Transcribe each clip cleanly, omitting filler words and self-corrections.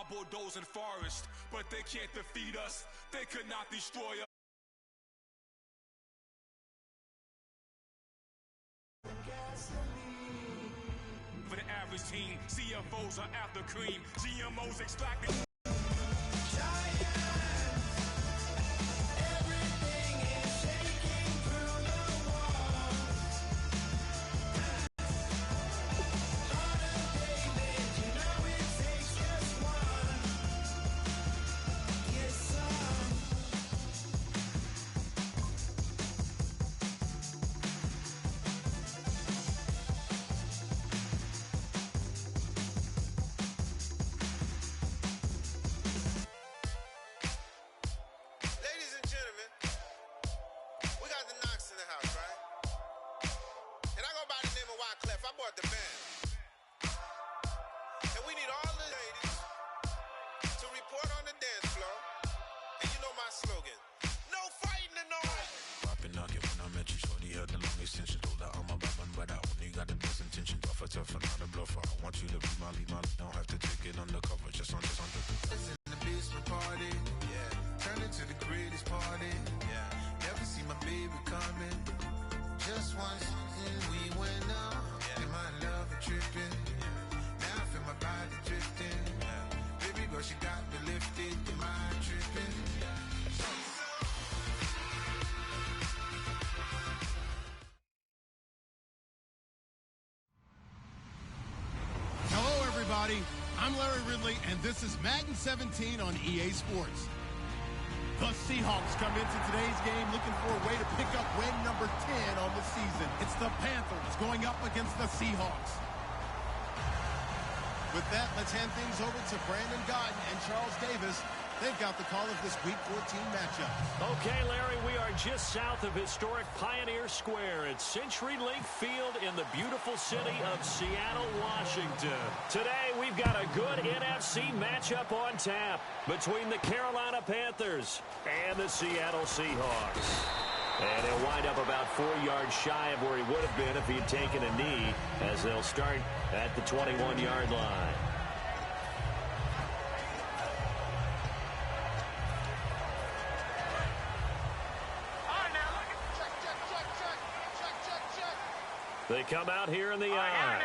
while bulldozing forests, but they can't defeat us. They could not destroy us. For the average team, CFOs are after cream, GMOs extracting. I'm Larry Ridley, and this is Madden 17 on EA Sports. The Seahawks come into today's game looking for a way to pick up win number 10 on the season. It's the Panthers going up against the Seahawks. With that, let's hand things over to Brandon Godden and Charles Davis. They've got the call of this Week 14 matchup. Okay, Larry, we are just south of historic Pioneer Square at CenturyLink Field in the beautiful city of Seattle, Washington. Today, we've got a good NFC matchup on tap between the Carolina Panthers and the Seattle Seahawks. And he'll wind up about 4 yards shy of where he would have been if he had taken a knee, as they'll start at the 21-yard line. They come out here in the eye.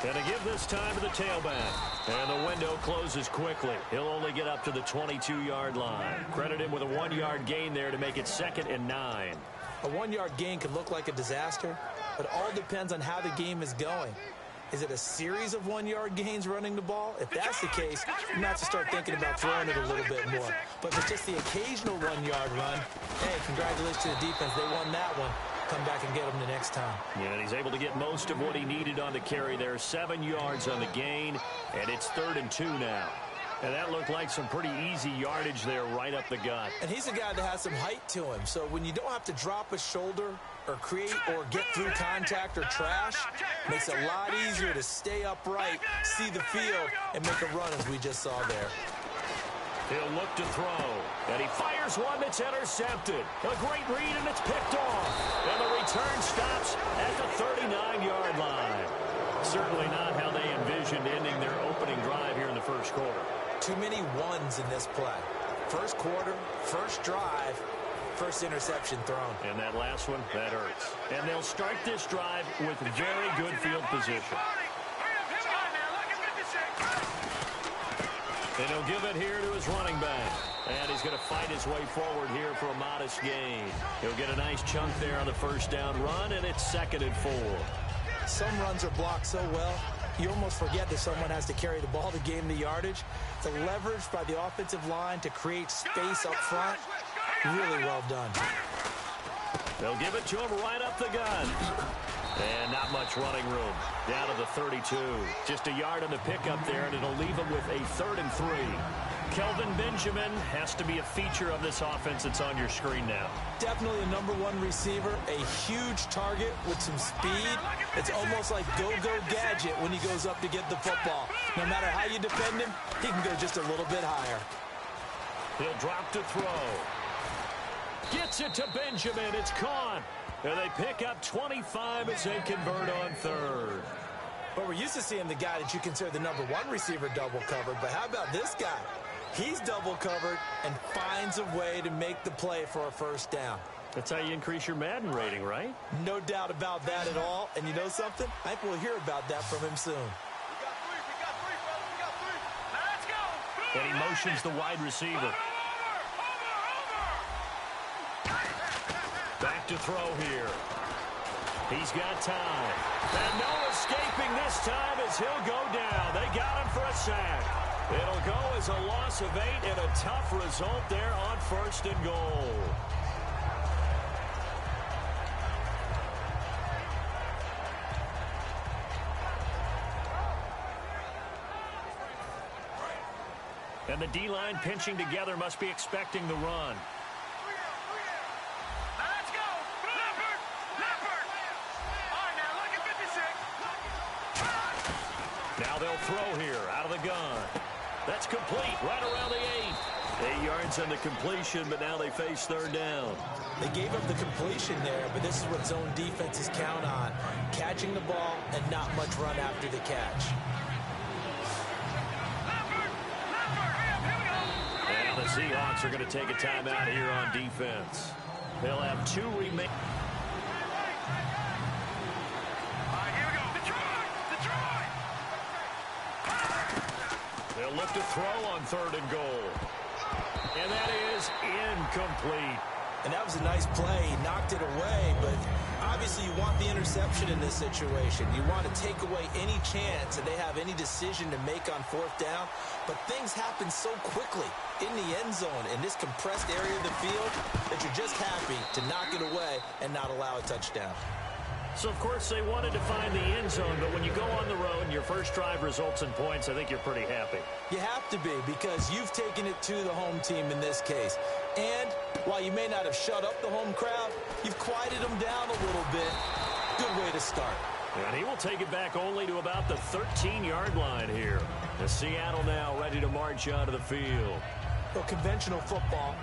And to give this time to the tailback. And the window closes quickly. He'll only get up to the 22-yard line. Credit him with a 1-yard gain there to make it 2nd and 9. A 1-yard gain could look like a disaster, but all depends on how the game is going. Is it a series of 1-yard gains running the ball? If that's the case, you might have to start thinking about throwing it a little bit more. But if it's just the occasional 1-yard run, hey, congratulations to the defense. They won that one. Come back and get him the next time. Yeah, and he's able to get most of what he needed on the carry there. 7 yards on the gain, and it's 3rd and 2 now. And that looked like some pretty easy yardage there right up the gut. And he's a guy that has some height to him. So when you don't have to drop a shoulder or create or get through contact or trash, makes it a lot easier to stay upright, see the field, and make a run as we just saw there. He'll look to throw, and he fires one that's intercepted. A great read, and it's picked off. And the return stops at the 39-yard line. Certainly not how they envisioned ending their opening drive here in the first quarter. Too many ones in this play. First quarter, first drive, first interception thrown. And that last one, that hurts. And they'll start this drive with very good field position. And he'll give it here to his running back. And he's going to fight his way forward here for a modest gain. He'll get a nice chunk there on the first down run, and it's 2nd and 4. Some runs are blocked so well, you almost forget that someone has to carry the ball to gain the yardage. The leverage by the offensive line to create space up front, really well done. They'll give it to him right up the gut. And not much running room. Down to the 32. Just a yard on the pickup there, and it'll leave him with a 3rd and 3. Kelvin Benjamin has to be a feature of this offense that's on your screen now. Definitely a #1 receiver, a huge target with some speed. It's almost like go-go gadget when he goes up to get the football. No matter how you defend him, he can go just a little bit higher. He'll drop to throw. Gets it to Benjamin. It's caught. And they pick up 25 as they convert on 3rd. But we're used to seeing the guy that you consider the #1 receiver double covered. But how about this guy? He's double covered and finds a way to make the play for a first down. That's how you increase your Madden rating, right? No doubt about that at all. And you know something? I think we'll hear about that from him soon. And he motions the wide receiver. Back to throw here. He's got time. And no escaping this time as he'll go down. They got him for a sack. It'll go as a loss of 8 and a tough result there on 1st and goal. And the D-line pinching together must be expecting the run. Let's go! Leopard! Leopard! All right, now look at 56. Now they'll throw here out of the gun. That's complete right around the 8. 8 yards on the completion, but now they face 3rd down. They gave up the completion there, but this is what zone defenses count on. Catching the ball and not much run after the catch. And the Seahawks are going to take a timeout here on defense. They'll have 2 remaining. They'll look to throw on 3rd and goal. And that is incomplete. And that was a nice play. He knocked it away, but obviously you want the interception in this situation. You want to take away any chance that they have any decision to make on 4th down. But things happen so quickly in the end zone in this compressed area of the field that you're just happy to knock it away and not allow a touchdown. So, of course, they wanted to find the end zone, but when you go on the road and your first drive results in points, I think you're pretty happy. You have to be, because you've taken it to the home team in this case. And while you may not have shut up the home crowd, you've quieted them down a little bit. Good way to start. And he will take it back only to about the 13-yard line here. The Seattle now ready to march onto the field. Well, conventional football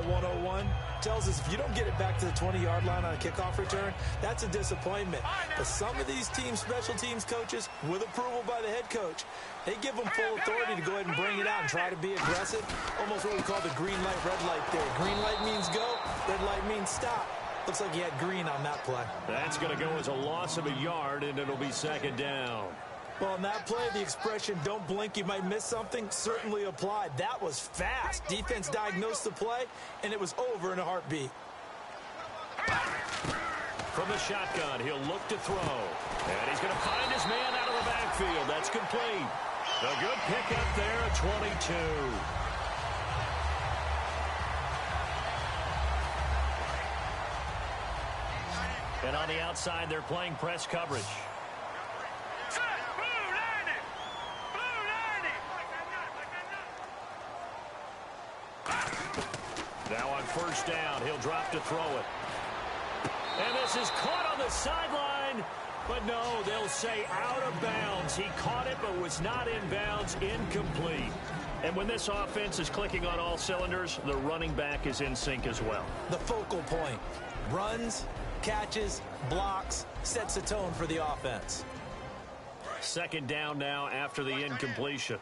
101, tells us if you don't get it back to the 20-yard line on a kickoff return, that's a disappointment. But some of these teams, special teams coaches, with approval by the head coach, they give them full authority to go ahead and bring it out and try to be aggressive. Almost what we call the green light, red light there. Green light means go, red light means stop. Looks like he had green on that play. That's going to go as a loss of a yard, and it'll be 2nd down. Well, on that play, the expression, don't blink, you might miss something, certainly applied. That was fast. Defense diagnosed the play, and it was over in a heartbeat. From the shotgun, he'll look to throw. And he's going to find his man out of the backfield. That's complete. A good pickup there at 22. And on the outside, they're playing press coverage. Now on 1st down, he'll drop to throw it. And this is caught on the sideline. But no, they'll say out of bounds. He caught it but was not in bounds. Incomplete. And when this offense is clicking on all cylinders, the running back is in sync as well. The focal point. Runs, catches, blocks, sets the tone for the offense. 2nd down now after the incompletion.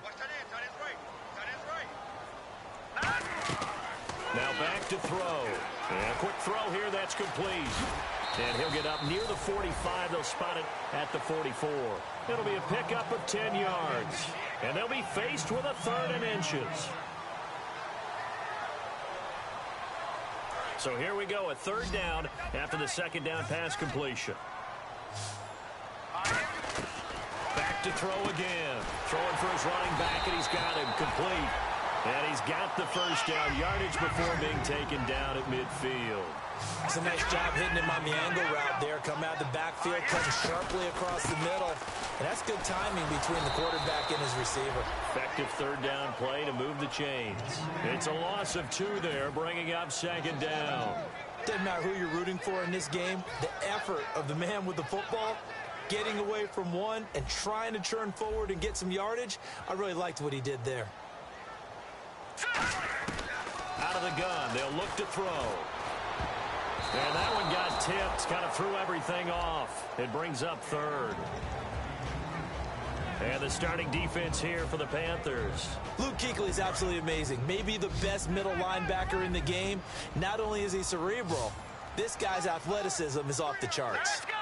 Now back to throw. And a quick throw here, that's complete. And he'll get up near the 45. They'll spot it at the 44. It'll be a pickup of 10 yards. And they'll be faced with a 3rd and inches. So here we go, a 3rd down after the 2nd down pass completion. Back to throw again. Throwing for his running back, and he's got him complete. And he's got the 1st down yardage before being taken down at midfield. It's a nice job hitting him on the angle route there. Come out of the backfield, cutting sharply across the middle. And that's good timing between the quarterback and his receiver. Effective 3rd down play to move the chains. It's a loss of 2 there, bringing up 2nd down. Doesn't matter who you're rooting for in this game. The effort of the man with the football, getting away from one and trying to churn forward and get some yardage. I really liked what he did there. Out of the gun, they'll look to throw. And that one got tipped, kind of threw everything off. It brings up 3rd. And the starting defense here for the Panthers. Luke Kuechly is absolutely amazing. Maybe the best middle linebacker in the game. Not only is he cerebral, this guy's athleticism is off the charts. Let's go.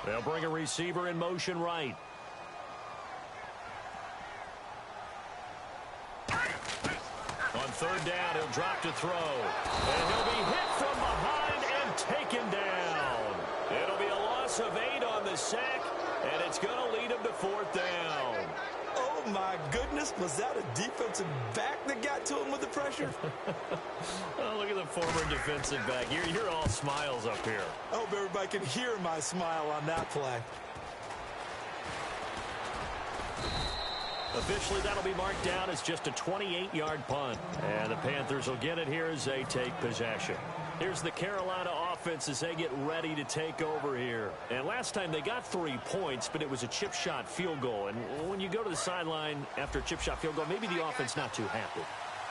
They'll bring a receiver in motion right. On third down, he'll drop to throw. And he'll be hit from behind and taken down. It'll be a loss of 8 on the sack, and it's going to lead him to fourth down. Oh, my goodness. Was that a defensive back that got to him with the pressure? Oh, look at the former defensive back. You're all smiles up here. I hope everybody can hear my smile on that play. Officially, that'll be marked down as just a 28-yard punt. And the Panthers will get it here as they take possession. Here's the Carolina offense as they get ready to take over here. And last time they got 3 points, but it was a chip shot field goal. And when you go to the sideline after a chip shot field goal, maybe the offense not too happy.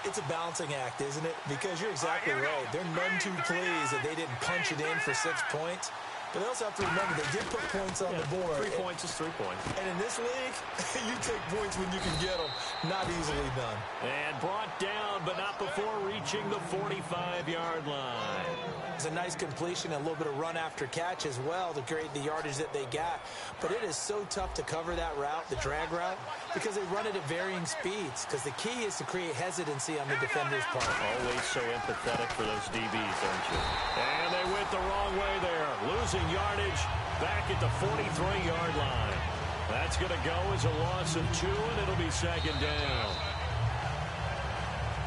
It's a balancing act, isn't it? Because you're exactly right. They're none too pleased that they didn't punch it in for 6 points. But they also have to remember they did put points on the board. 3 points is 3 points. And in this league, you take points when you can get them. Not easily done. And brought down, but not before reaching the 45-yard line. It's a nice completion and a little bit of run after catch as well to create the yardage that they got. But it is so tough to cover that route, the drag route, because they run it at varying speeds. Because the key is to create hesitancy on the defender's part. Always so empathetic for those DBs, aren't you? And they went the wrong way there. Losing yardage back at the 43-yard line. That's going to go as a loss of 2, and it'll be second down.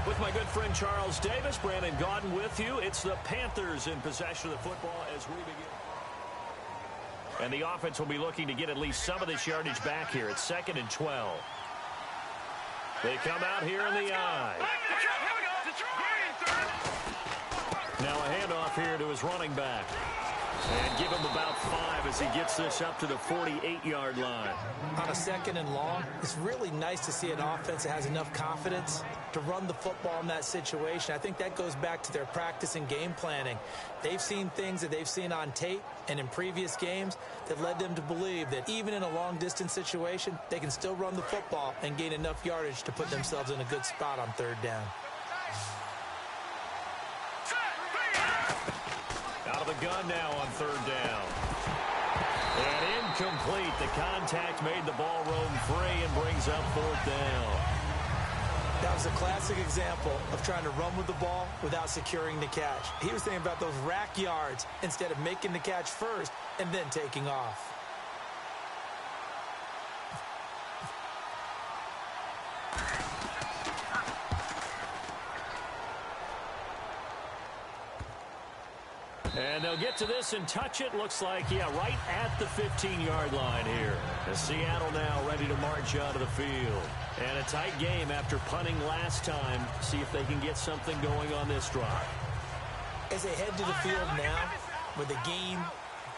With my good friend Charles Davis, Brandon Gaudin with you. It's the Panthers in possession of the football as we begin. And the offense will be looking to get at least some of this yardage back here. It's 2nd and 12. They come out here in the eye. Now a handoff here to his running back. And give him about 5 as he gets this up to the 48-yard line. On a 2nd and long, it's really nice to see an offense that has enough confidence to run the football in that situation. I think that goes back to their practice and game planning. They've seen things that they've seen on tape and in previous games that led them to believe that even in a long-distance situation, they can still run the football and gain enough yardage to put themselves in a good spot on 3rd down. Out of the gun now on 3rd down. And incomplete. The contact made the ball roam free and brings up 4th down. That was a classic example of trying to run with the ball without securing the catch. He was thinking about those rack yards instead of making the catch first and then taking off. And they'll get to this and touch it. Looks like, right at the 15-yard line here. As Seattle now ready to march out of the field. And a tight game after punting last time. See if they can get something going on this drive. As they head to the field now, with the game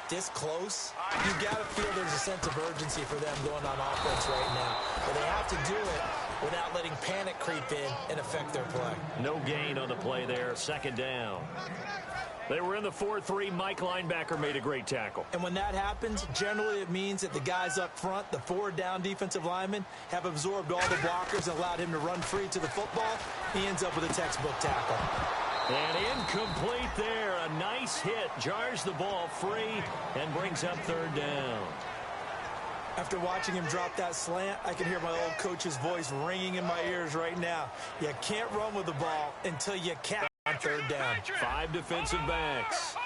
this close, you got to feel there's a sense of urgency for them going on offense right now. But they have to do it without letting panic creep in and affect their play. No gain on the play there. 2nd down. They were in the 4-3. Mike linebacker made a great tackle. And when that happens, generally it means that the guys up front, the 4-down defensive linemen, have absorbed all the blockers and allowed him to run free to the football. He ends up with a textbook tackle. And incomplete there. A nice hit. Jars the ball free and brings up 3rd down. After watching him drop that slant, I can hear my old coach's voice ringing in my ears right now. You can't run with the ball until you catch on 3rd down. 5 defensive backs.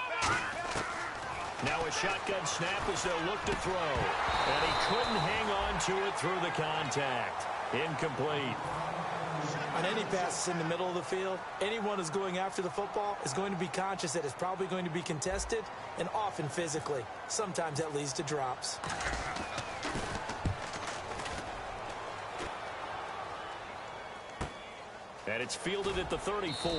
Now a shotgun snap as they'll look to throw. And he couldn't hang on to it through the contact. Incomplete. On any passes in the middle of the field, anyone who's going after the football is going to be conscious that it's probably going to be contested and often physically. Sometimes that leads to drops. And it's fielded at the 34.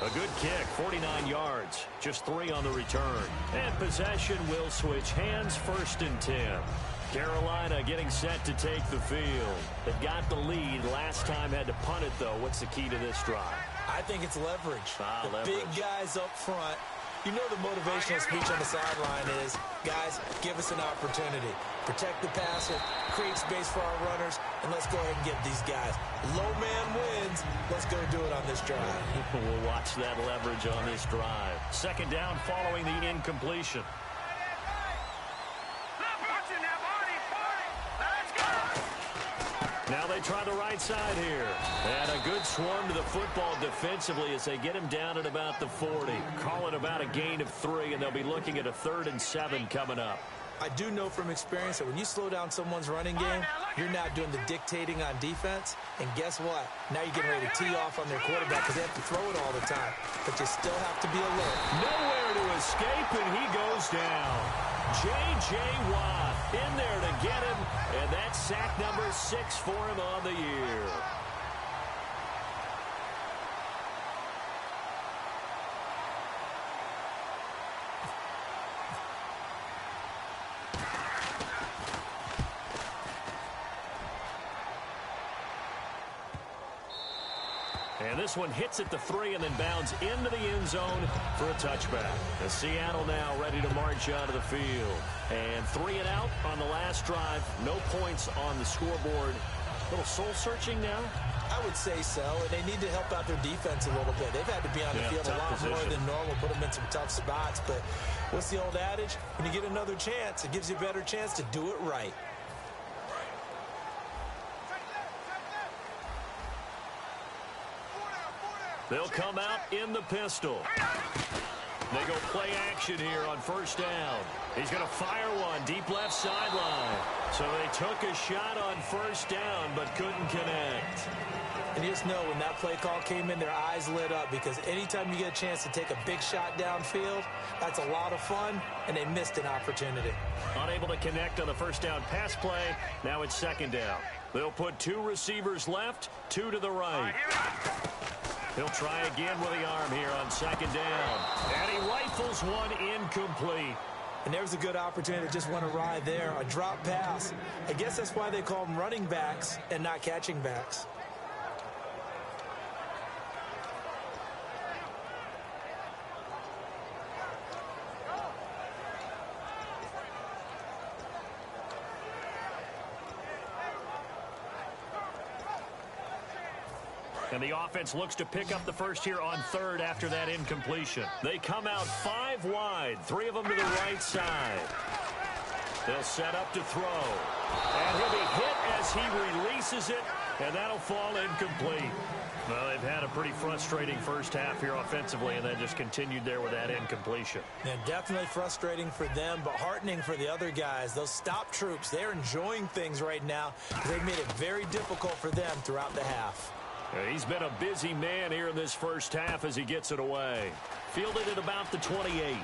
A good kick, 49 yards. Just 3 on the return. And possession will switch hands, 1st and 10. Carolina getting set to take the field. They've got the lead. Last time had to punt it, though. What's the key to this drive? I think it's leverage. Leverage. Big guys up front You know the motivational speech on the sideline is, guys, give us an opportunity. Protect the passer, create space for our runners, and let's go ahead and get these guys. Low man wins. Let's go do it on this drive. We'll watch that leverage on this drive. Second down following the incompletion. Now they try the right side here. And a good swarm to the football defensively as they get him down at about the 40. Call it about a gain of 3, and they'll be looking at a 3rd and 7 coming up. I do know from experience that when you slow down someone's running game, you're now doing the dictating on defense. And guess what? Now you're getting ready to tee off on their quarterback because they have to throw it all the time. But you still have to be alert. Nowhere to escape, and he goes down. J.J. Watt in there to get him, and that's sack number 6 for him on the year. And this one hits at the 3 and then bounds into the end zone for a touchback. And Seattle now ready to march out of the field. And 3 and out on the last drive. No points on the scoreboard. A little soul-searching now? I would say so, and they need to help out their defense a little bit. They've had to be on the field a lot more than normal, put them in some tough spots. But what's the old adage? When you get another chance, it gives you a better chance to do it right. They'll come out in the pistol. They go play action here on first down. He's going to fire one deep left sideline. So they took a shot on first down but couldn't connect. And you just know when that play call came in, their eyes lit up because anytime you get a chance to take a big shot downfield, that's a lot of fun, and they missed an opportunity. Unable to connect on the first down pass play. Now it's second down. They'll put 2 receivers left, 2 to the right. He'll try again with the arm here on second down. And he rifles one incomplete. And there's a good opportunity to just want to ride there. A drop pass. I guess that's why they call them running backs and not catching backs. And the offense looks to pick up the first here on third after that incompletion. They come out 5 wide, 3 of them to the right side. They'll set up to throw. And he'll be hit as he releases it, and that'll fall incomplete. Well, they've had a pretty frustrating first half here offensively, and then just continued there with that incompletion. Yeah, definitely frustrating for them, but heartening for the other guys. Those stop troops, they're enjoying things right now. They've made it very difficult for them throughout the half. He's been a busy man here in this first half as he gets it away. Fielded at about the 28.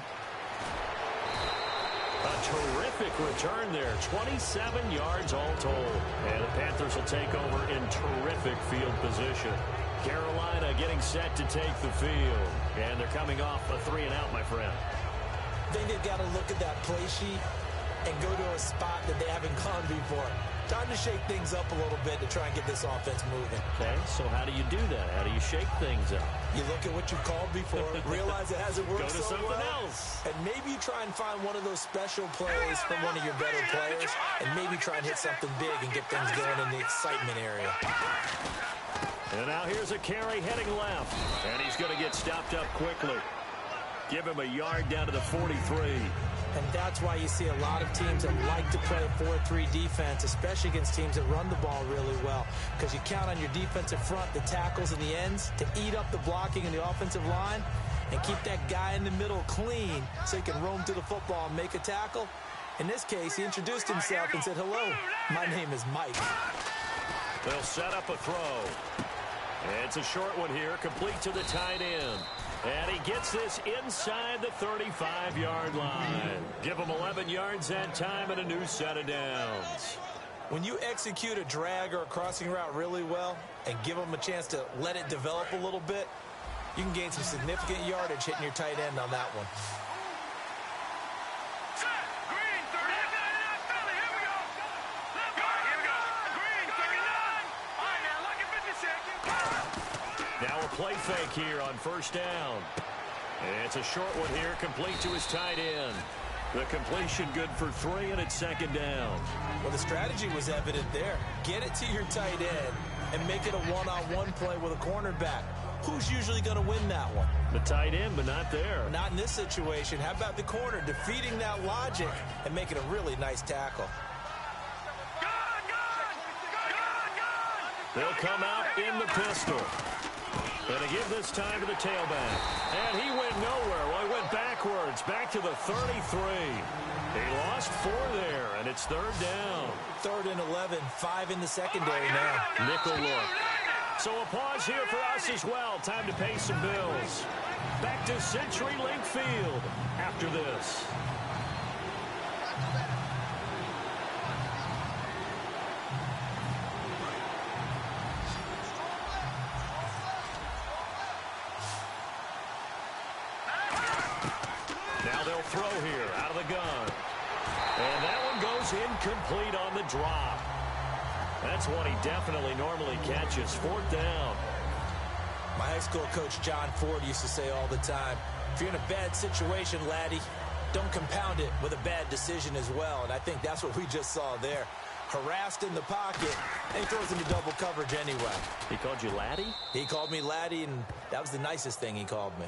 A terrific return there. 27 yards all told. And the Panthers will take over in terrific field position. Carolina getting set to take the field. And they're coming off a 3 and out, my friend. I think they've got to look at that play sheet and go to a spot that they haven't gone before. Time to shake things up a little bit to try and get this offense moving. Okay, so how do you do that? How do you shake things up? You look at what you've called before, realize it hasn't worked so well. Go to something else. And maybe you try and find one of those special plays from one of your better players, and maybe try and hit something big and get things going in the excitement area. And now here's a carry heading left. And he's going to get stopped up quickly. Give him a yard down to the 43. And that's why you see a lot of teams that like to play 4-3 defense, especially against teams that run the ball really well. Because you count on your defensive front, the tackles and the ends, to eat up the blocking in the offensive line and keep that guy in the middle clean so he can roam to the football and make a tackle. In this case, he introduced himself and said, "Hello, my name is Mike." They'll set up a throw. It's a short one here, complete to the tight end. And he gets this inside the 35-yard line. Give him 11 yards that time and a new set of downs. When you execute a drag or a crossing route really well and give them a chance to let it develop a little bit, you can gain some significant yardage hitting your tight end on that one. Now a play fake here on first down. It's a short one here, complete to his tight end. The completion good for 3, and it's second down. Well, the strategy was evident there. Get it to your tight end and make it a one-on-one play with a cornerback. Who's usually going to win that one? The tight end, but not there. Not in this situation. How about the corner defeating that logic and making a really nice tackle? They'll come out in the pistol. Going to give this time to the tailback. And he went nowhere. Well, he went backwards, back to the 33. He lost 4 there, and it's third down. 3rd and 11, 5 in the secondary now. Nickel look. So a pause here for us as well. Time to pay some bills. Back to CenturyLink Field after this. Now they'll throw here out of the gun. And that one goes incomplete on the drop. That's one he definitely normally catches. 4th down. My high school coach John Ford used to say all the time, if you're in a bad situation, laddie, don't compound it with a bad decision as well. And I think that's what we just saw there. Harassed in the pocket, and he throws into double coverage anyway. He called you laddie? He called me laddie, and that was the nicest thing he called me.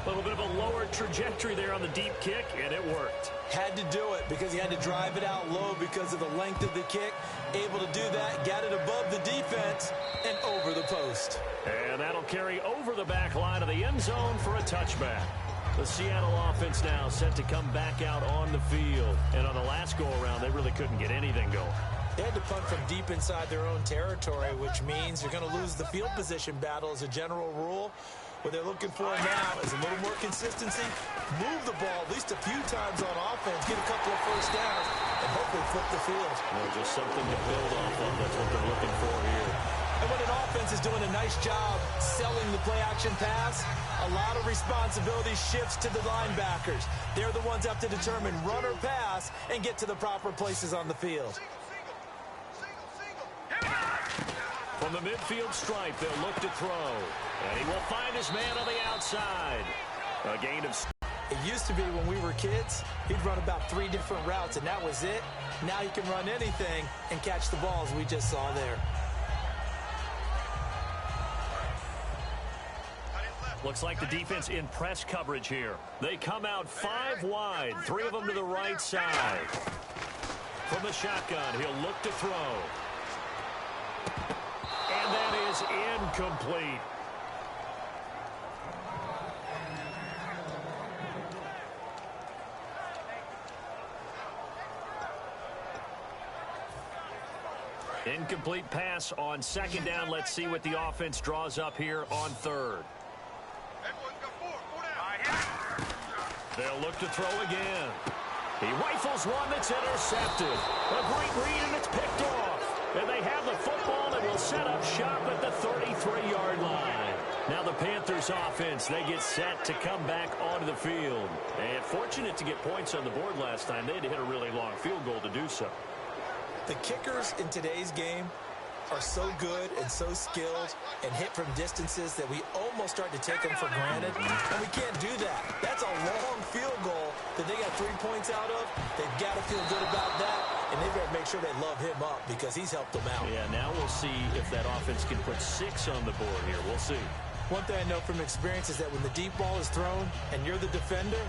A little bit of a lower trajectory there on the deep kick, and it worked. Had to do it because he had to drive it out low because of the length of the kick. Able to do that, got it above the defense and over the post. And that'll carry over the back line of the end zone for a touchback. The Seattle offense now set to come back out on the field. And on the last go-around, they really couldn't get anything going. They had to punt from deep inside their own territory, which means you're going to lose the field position battle as a general rule. What they're looking for now is a little more consistency, move the ball at least a few times on offense, get a couple of first downs, and hopefully flip the field. Well, just something to build off of. That's what they're looking for here. And when an offense is doing a nice job selling the play-action pass, a lot of responsibility shifts to the linebackers. They're the ones that have to determine run or pass and get to the proper places on the field. From the midfield stripe, they'll look to throw. And he will find his man on the outside. A gain of... It used to be when we were kids, he'd run about 3 different routes, and that was it. Now he can run anything and catch the ball, as we just saw there. Looks like the defense in press coverage here. They come out 5 wide, 3 of them to the right side. From the shotgun, he'll look to throw. And that is incomplete. Incomplete pass on second down. Let's see what the offense draws up here on third. They'll look to throw again. He rifles one that's intercepted. A great read, and it's picked off. And they have the football and will set up shop at the 33-yard line. Now the Panthers offense, they get set to come back onto the field. And fortunate to get points on the board last time. They had to hit a really long field goal to do so. The kickers in today's game are so good and so skilled and hit from distances that we almost start to take them for granted. And we can't do that. That's a long field goal that they got 3 points out of. They've got to feel good about that, and they better make sure they love him up because he's helped them out. Yeah, now we'll see if that offense can put 6 on the board here. We'll see. One thing I know from experience is that when the deep ball is thrown and you're the defender,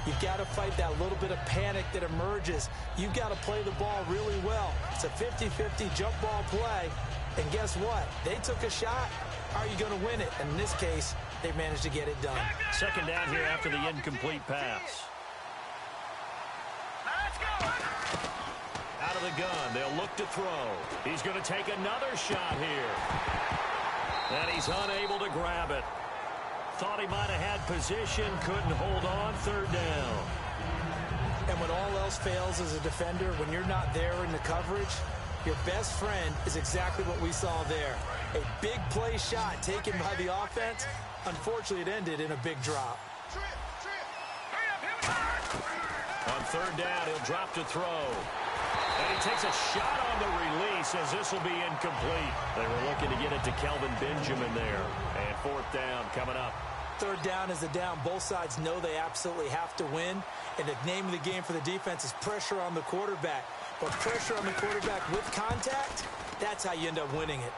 you've got to fight that little bit of panic that emerges. You've got to play the ball really well. It's a 50-50 jump ball play. And guess what? They took a shot. How are you going to win it? And in this case, they managed to get it done. Second down here after the incomplete pass. Let's go. Out of the gun, they'll look to throw. He's going to take another shot here. And he's unable to grab it. Thought he might have had position, couldn't hold on, third down. And when all else fails as a defender, when you're not there in the coverage, your best friend is exactly what we saw there. A big play shot taken by the offense. Unfortunately, it ended in a big drop. On third down, he'll drop to throw. And he takes a shot on the release as this will be incomplete. They were looking to get it to Kelvin Benjamin there. And fourth down coming up. Third down is a down. Both sides know they absolutely have to win. And the name of the game for the defense is pressure on the quarterback. But pressure on the quarterback with contact, that's how you end up winning it.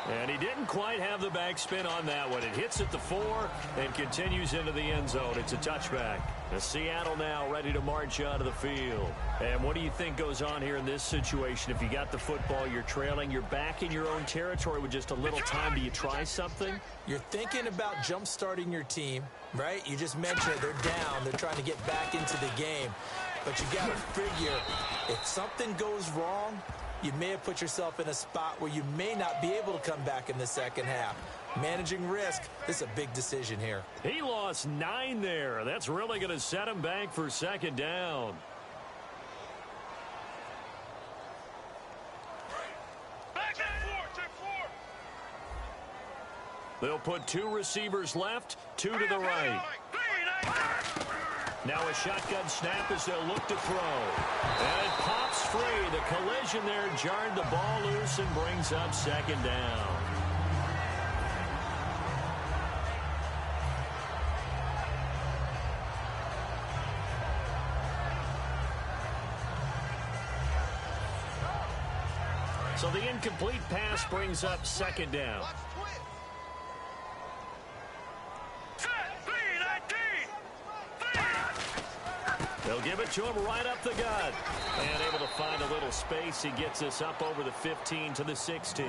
And he didn't quite have the backspin on that one. It hits at the 4 and continues into the end zone. It's a touchback. The Seattle now ready to march out of the field. And what do you think goes on here in this situation? If you got the football, you're trailing, you're back in your own territory with just a little time. Do you try something? You're thinking about jump-starting your team, right? You just mentioned it. They're down. They're trying to get back into the game. But you got to figure, if something goes wrong, you may have put yourself in a spot where you may not be able to come back in the second half. Managing risk, this is a big decision here. He lost 9 there. That's really going to set him back for second down. They'll put 2 receivers left, 2 to the right. Now a shotgun snap as they'll look to throw. And it pops free. The collision there jarred the ball loose and brings up second down. So the incomplete pass brings up second down. They'll give it to him right up the gut. And able to find a little space. He gets us up over the 15 to the 16.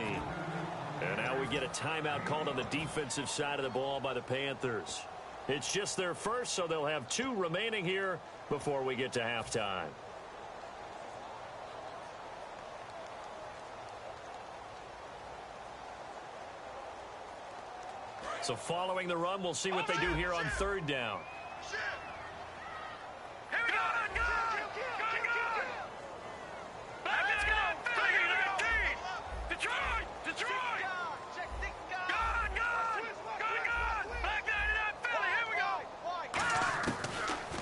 And now we get a timeout called on the defensive side of the ball by the Panthers. It's just their first, so they'll have 2 remaining here before we get to halftime. So following the run, we'll see what they do here on third down.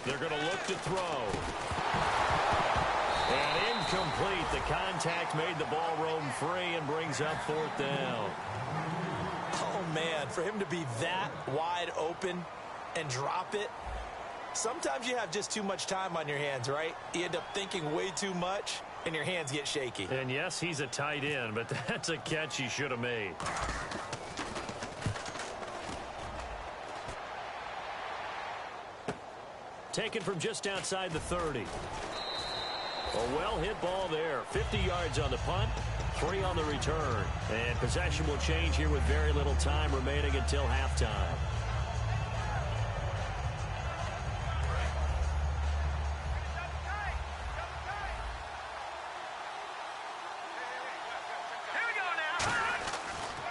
They're going to look to throw. And incomplete. The contact made the ball roam free and brings up fourth down. Oh, man, for him to be that wide open and drop it, sometimes you have just too much time on your hands, right? You end up thinking way too much, and your hands get shaky. And, yes, he's a tight end, but that's a catch he should have made. Taken from just outside the 30. A well-hit ball there. 50 yards on the punt, 3 on the return. And possession will change here with very little time remaining until halftime.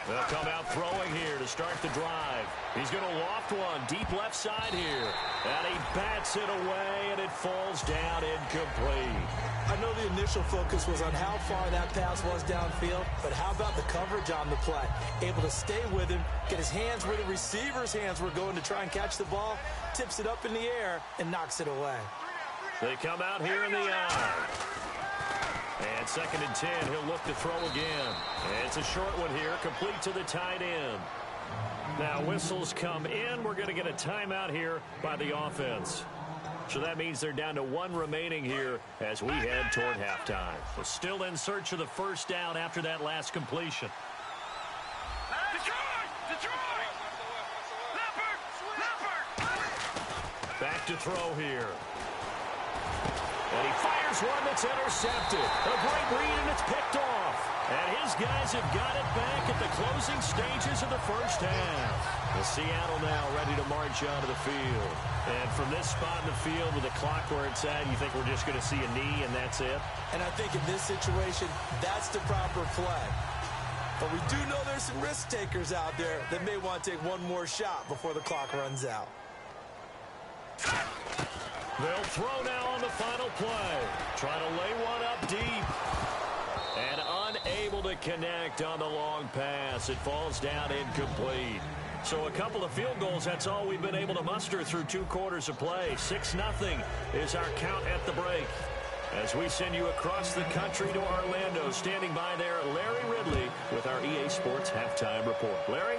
They'll come out throwing here to start the drive. He's going to loft one deep left side here. And he bats it away, and it falls down incomplete. I know the initial focus was on how far that pass was downfield, but how about the coverage on the play? Able to stay with him, get his hands where the receiver's hands were going to try and catch the ball, tips it up in the air, and knocks it away. They come out here in the eye. And 2nd and 10, he'll look to throw again. And it's a short one here, complete to the tight end. Now whistles come in. We're going to get a timeout here by the offense. So that means they're down to 1 remaining here as we head toward halftime. So still in search of the first down after that last completion. Back to throw here. And he fires one that's intercepted. A great read, and it's picked off. And his guys have got it back at the closing stages of the first half. The Seattle now ready to march out of the field. And from this spot in the field with the clock where it's at, you think we're just going to see a knee and that's it? And I think in this situation, that's the proper play. But we do know there's some risk takers out there that may want to take one more shot before the clock runs out. They'll throw now on the final play. Trying to lay one up deep. And unable to connect on the long pass. It falls down incomplete. So a couple of field goals, that's all we've been able to muster through 2 quarters of play. 6-0 is our count at the break. As we send you across the country to Orlando, standing by there, Larry Ridley with our EA Sports Halftime Report. Larry?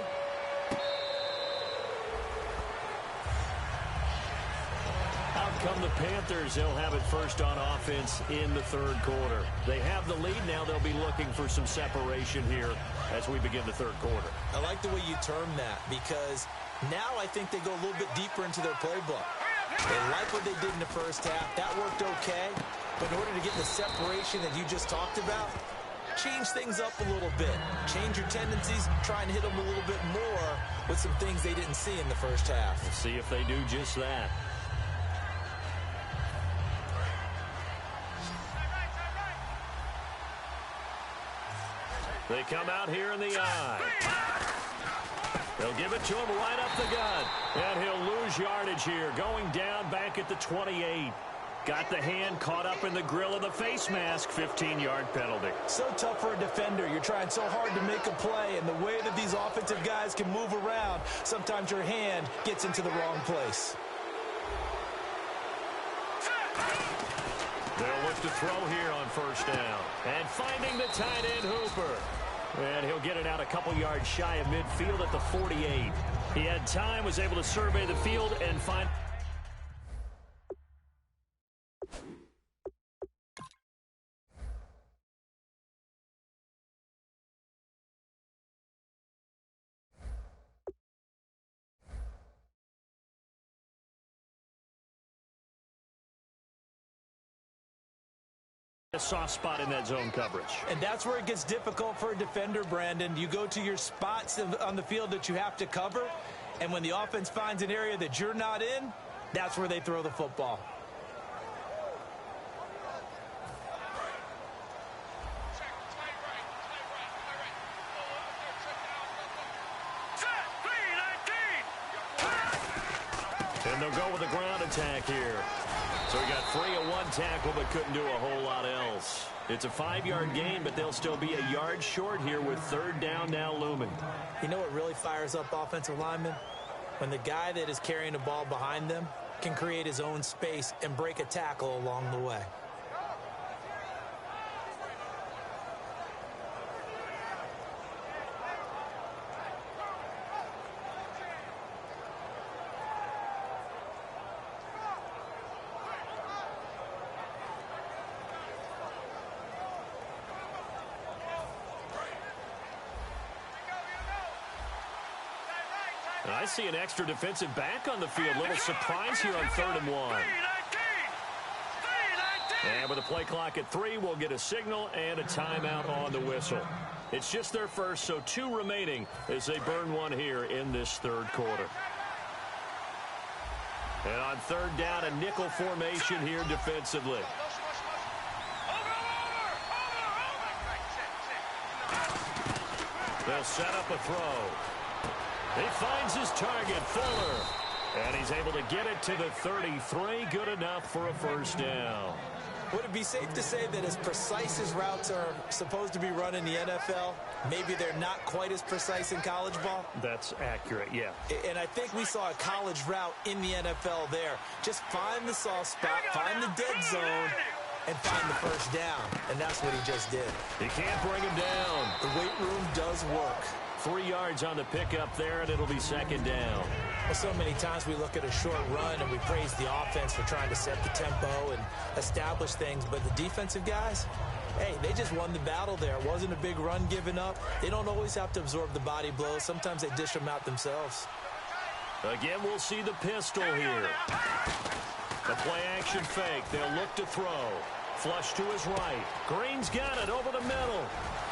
Out come the Panthers. They'll have it first on offense in the third quarter. They have the lead now. They'll be looking for some separation here as we begin the third quarter. I like the way you term that because now I think they go a little bit deeper into their playbook. They like what they did in the first half. That worked okay. But in order to get the separation that you just talked about, change things up a little bit. Change your tendencies, try and hit them a little bit more with some things they didn't see in the first half. We'll see if they do just that. They come out here in the eye. They'll give it to him right up the gut. And he'll lose yardage here. Going down back at the 28. Got the hand caught up in the grill of the face mask. 15-yard penalty. So tough for a defender. You're trying so hard to make a play. And the way that these offensive guys can move around, sometimes your hand gets into the wrong place. They'll look to throw here on first down. And finding the tight end, Hooper. And he'll get it out a couple yards shy of midfield at the 48. He had time, was able to survey the field and find... a soft spot in that zone coverage. And that's where it gets difficult for a defender, Brandon. You go to your spots on the field that you have to cover, and when the offense finds an area that you're not in, that's where they throw the football. And they'll go with a ground attack here. So he got free of one tackle but couldn't do a whole lot else. It's a 5-yard gain, but they'll still be a yard short here with third down now looming. You know what really fires up offensive linemen? When the guy that is carrying the ball behind them can create his own space and break a tackle along the way. I see an extra defensive back on the field. Little surprise here on 3rd and 1. And with a play clock at 3, we'll get a signal and a timeout on the whistle. It's just their first, so 2 remaining as they burn one here in this third quarter. And on 3rd down, a nickel formation here defensively. They'll set up a throw. He finds his target, Fuller. And he's able to get it to the 33. Good enough for a first down. Would it be safe to say that as precise as routes are supposed to be run in the NFL, maybe they're not quite as precise in college ball? That's accurate, yeah. And I think we saw a college route in the NFL there. Just find the soft spot, find the dead zone, and find the first down. And that's what he just did. He can't bring him down. The weight room does work. 3 yards on the pickup there, and it'll be second down. Well, so many times we look at a short run and we praise the offense for trying to set the tempo and establish things, but the defensive guys, hey, they just won the battle there. It wasn't a big run given up. They don't always have to absorb the body blows. Sometimes they dish them out themselves. Again, we'll see the pistol here. The play action fake. They'll look to throw. Flush to his right. Green's got it over the middle.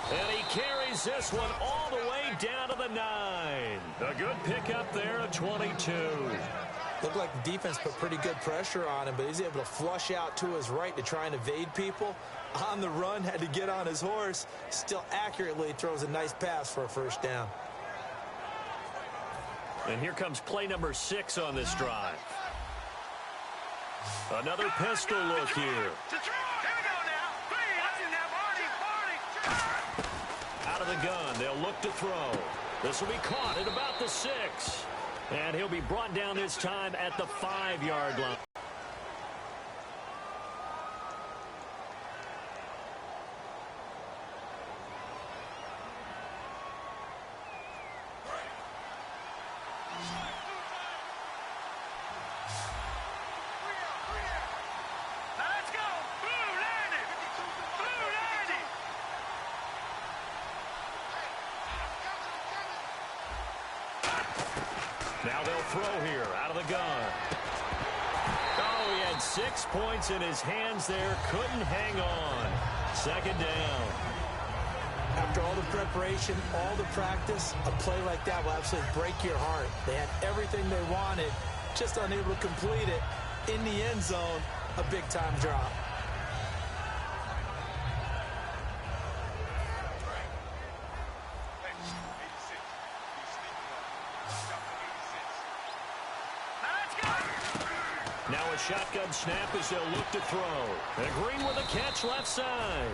And he carries this one all the way down to the 9. A good pickup there at 22. Looked like the defense put pretty good pressure on him, but he's able to flush out to his right to try and evade people. On the run, had to get on his horse. Still accurately throws a nice pass for a first down. And here comes play number 6 on this drive. Another pistol look here. Out of the gun, they'll look to throw. This will be caught at about the 6. And he'll be brought down this time at the 5-yard line. Now they'll throw here out of the gun. Oh, he had 6 points in his hands there. Couldn't hang on. Second down. After all the preparation, all the practice, a play like that will absolutely break your heart. They had everything they wanted, just unable to complete it. In the end zone, a big-time drop. Now a shotgun snap as they'll look to throw. And Green with a catch left side.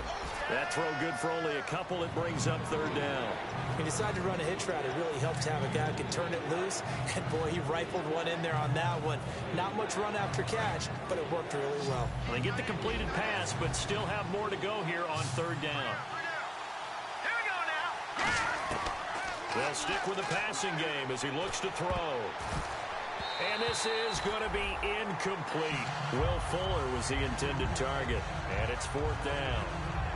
That throw good for only a couple. It brings up third down. He decided to run a hitch route. It really helped to have a guy who can turn it loose. And, boy, he rifled one in there on that one. Not much run after catch, but it worked really well. Well, they get the completed pass, but still have more to go here on third down. Here we go now. They'll stick with the passing game as he looks to throw. And this is going to be incomplete. Will Fuller was the intended target. And it's fourth down.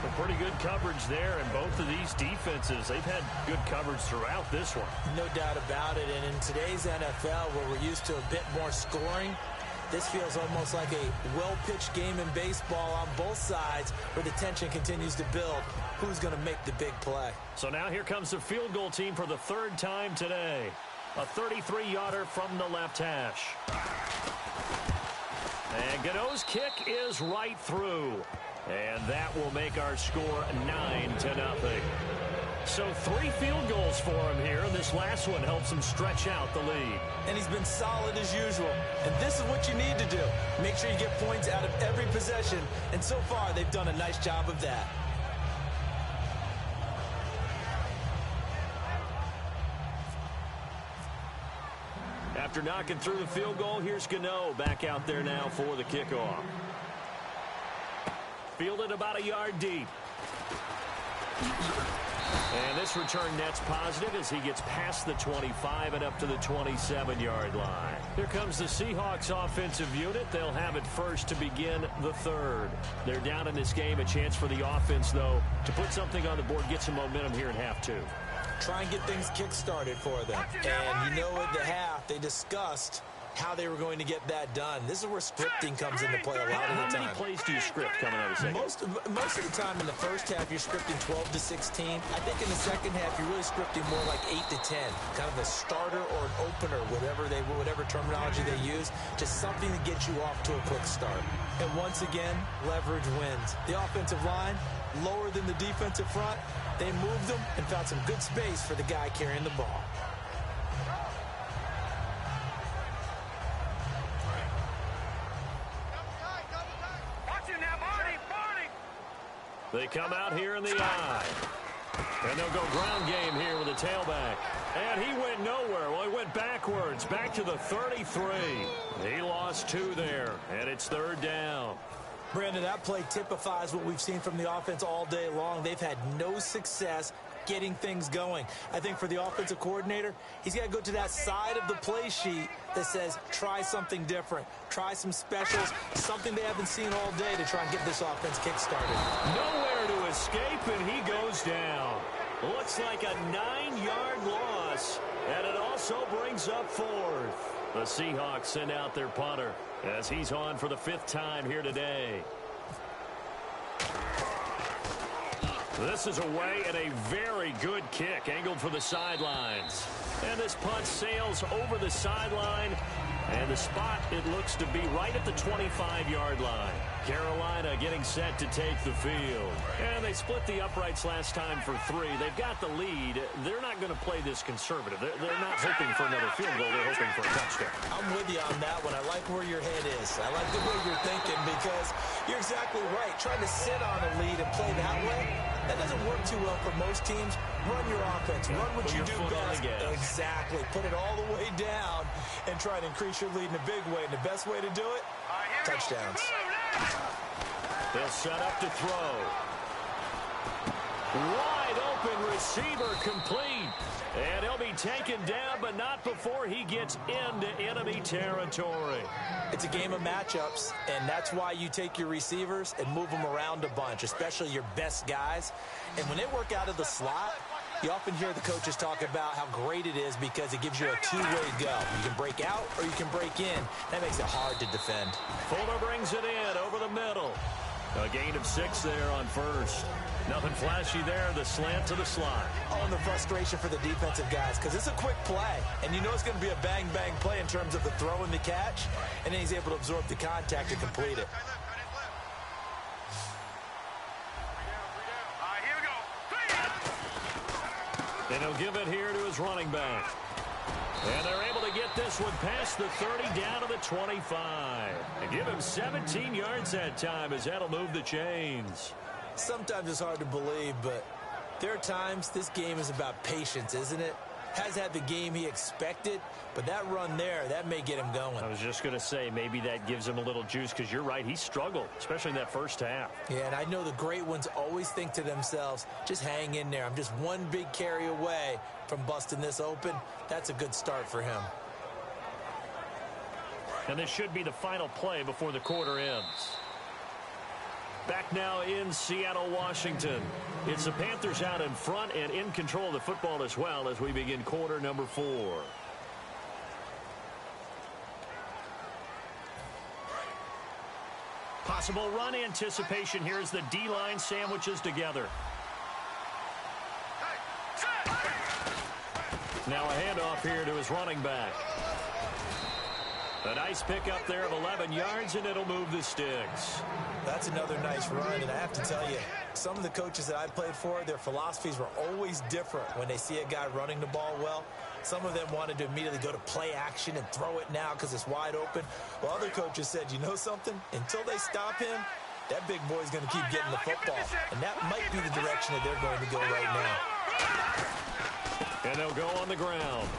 A pretty good coverage there, and both of these defenses, they've had good coverage throughout this one. No doubt about it. And in today's NFL, where we're used to a bit more scoring, this feels almost like a well-pitched game in baseball on both sides where the tension continues to build. Who's going to make the big play? So now here comes the field goal team for the third time today. A 33-yarder from the left hash. And Gano's kick is right through. And that will make our score 9-0. So 3 field goals for him here, and this last one helps him stretch out the lead. And he's been solid as usual. And this is what you need to do. Make sure you get points out of every possession. And so far, they've done a nice job of that. After knocking through the field goal, here's Gano back out there now for the kickoff. Fielded about a yard deep. And this return net's positive as he gets past the 25 and up to the 27-yard line. Here comes the Seahawks offensive unit. They'll have it first to begin the third. They're down in this game. A chance for the offense, though, to put something on the board, get some momentum here in half two. Try and get things kick-started for them. And you know at the half, they discussed how they were going to get that done. This is where scripting comes into play a lot of the time. How many plays do you script coming out of the second? Most of the time in the first half, you're scripting 12 to 16. I think in the second half, you're really scripting more like 8 to 10. Kind of a starter or an opener, whatever terminology they use. Just something to get you off to a quick start. And once again, leverage wins. The offensive line, lower than the defensive front. They moved them and found some good space for the guy carrying the ball. They come out here in the eye. And they'll go ground game here with a tailback. And he went nowhere. Well, he went backwards, back to the 33. He lost 2 there, and it's third down. Brandon, that play typifies what we've seen from the offense all day long. They've had no success getting things going. I think for the offensive coordinator, he's got to go to that side of the play sheet that says try something different, try some specials, something they haven't seen all day to try and get this offense kick-started. Nowhere to escape, and he goes down. Looks like a 9-yard loss, and it also brings up fourth. The Seahawks send out their punter as he's on for the 5th time here today. This is away and a very good kick angled for the sidelines. And this punt sails over the sideline. And the spot, it looks to be right at the 25-yard line. Carolina getting set to take the field. And they split the uprights last time for 3. They've got the lead. They're not going to play this conservative. They're not hoping for another field goal. They're hoping for a touchdown. I'm with you on that one. I like where your head is. I like the way you're thinking because you're exactly right. Trying to sit on a lead and play that way, that doesn't work too well for most teams. Run your offense. Run what you do best. Exactly. Put it all the way down and try to increase your lead in a big way. And the best way to do it, touchdowns. They'll set up to throw. Wide open receiver complete. And he'll be taken down, but not before he gets into enemy territory. It's a game of matchups, and that's why you take your receivers and move them around a bunch, especially your best guys. And when they work out of the slot, You often hear the coaches talk about how great it is because it gives you a two-way go. You can break out or you can break in. That makes it hard to defend. Fuller brings it in over the middle. A gain of 6 there on first. Nothing flashy there, the slant to the slot. Oh, and the frustration for the defensive guys because it's a quick play. And you know it's going to be a bang-bang play in terms of the throw and the catch. And then he's able to absorb the contact to complete it. And he'll give it here to his running back. And they're able to get this one past the 30 down to the 25. And give him 17 yards that time as that'll move the chains. Sometimes it's hard to believe, but there are times this game is about patience, isn't it? Has had the game he expected, but that run there, that may get him going. I was just going to say, maybe that gives him a little juice because you're right, he struggled, especially in that first half. Yeah, and I know the great ones always think to themselves, just hang in there. I'm just one big carry away from busting this open. That's a good start for him. And this should be the final play before the quarter ends. Back now in Seattle, Washington. It's the Panthers out in front and in control of the football as well as we begin quarter number 4. Possible run anticipation here as the D-line sandwiches together. Now a handoff here to his running back. A nice pickup there of 11 yards, and it'll move the sticks. That's another nice run, and I have to tell you, some of the coaches that I played for, their philosophies were always different when they see a guy running the ball well. Some of them wanted to immediately go to play action and throw it now because it's wide open. While other coaches said, you know something? Until they stop him, that big boy's going to keep getting the football. And that might be the direction that they're going to go right now. And they'll go on the ground.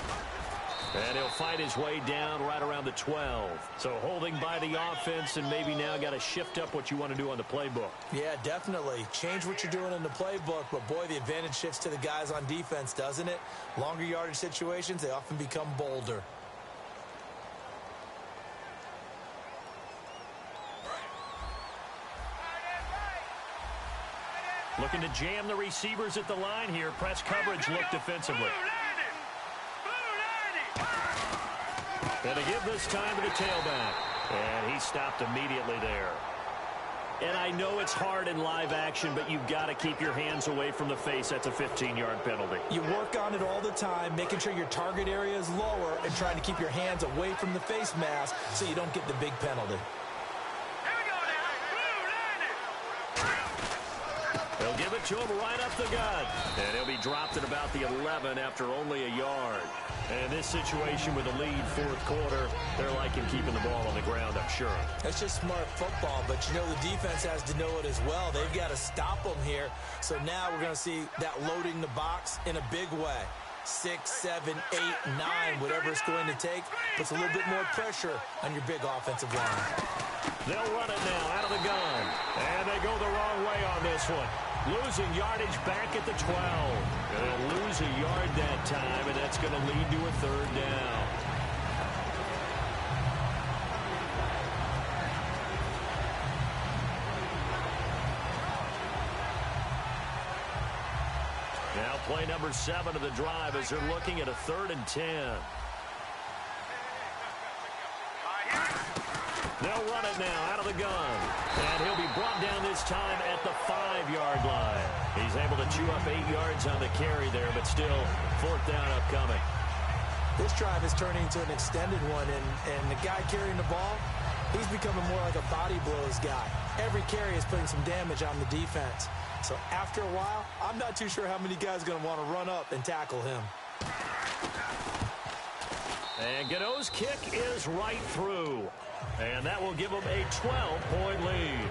And he'll fight his way down right around the 12. So holding by the offense, and maybe now got to shift up what you want to do on the playbook. Yeah, definitely. Change what you're doing in the playbook, but boy, the advantage shifts to the guys on defense, doesn't it? Longer yardage situations, they often become bolder. Looking to jam the receivers at the line here. Press coverage look defensively. And to give this time to the tailback. And he stopped immediately there. And I know it's hard in live action, but you've got to keep your hands away from the face. That's a 15-yard penalty. You work on it all the time, making sure your target area is lower and trying to keep your hands away from the face mask so you don't get the big penalty. They'll give it to him right up the gut. And he'll be dropped at about the 11 after only a yard. And this situation with a lead fourth quarter, they're liking keeping the ball on the ground, I'm sure. That's just smart football, but you know the defense has to know it as well. They've got to stop them here. So now we're going to see that loading the box in a big way. 6, 7, 8, 9, whatever it's going to take, puts a little bit more pressure on your big offensive line. They'll run it now out of the gun. And they go the wrong way on this one. Losing yardage back at the 12. Going to lose a yard that time, and that's going to lead to a third down. Now play number 7 of the drive as they're looking at a 3rd and 10. They'll run it now out of the gun. And he'll be brought down this time at the 5-yard line. He's able to chew up 8 yards on the carry there, but still 4th down upcoming. This drive is turning into an extended one, and the guy carrying the ball, he's becoming more like a body blows guy. Every carry is putting some damage on the defense. So after a while, I'm not too sure how many guys are going to want to run up and tackle him. And Gano's kick is right through. And that will give them a 12-point lead.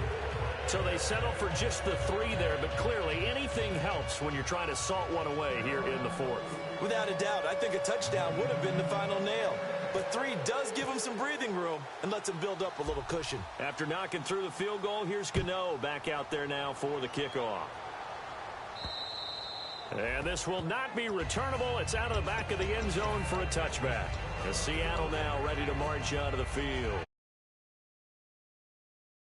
So they settle for just the 3 there, but clearly anything helps when you're trying to salt one away here in the 4th. Without a doubt, I think a touchdown would have been the final nail. But 3 does give them some breathing room and lets them build up a little cushion. After knocking through the field goal, here's Gano back out there now for the kickoff. And this will not be returnable. It's out of the back of the end zone for a touchback. As Seattle now ready to march out of the field.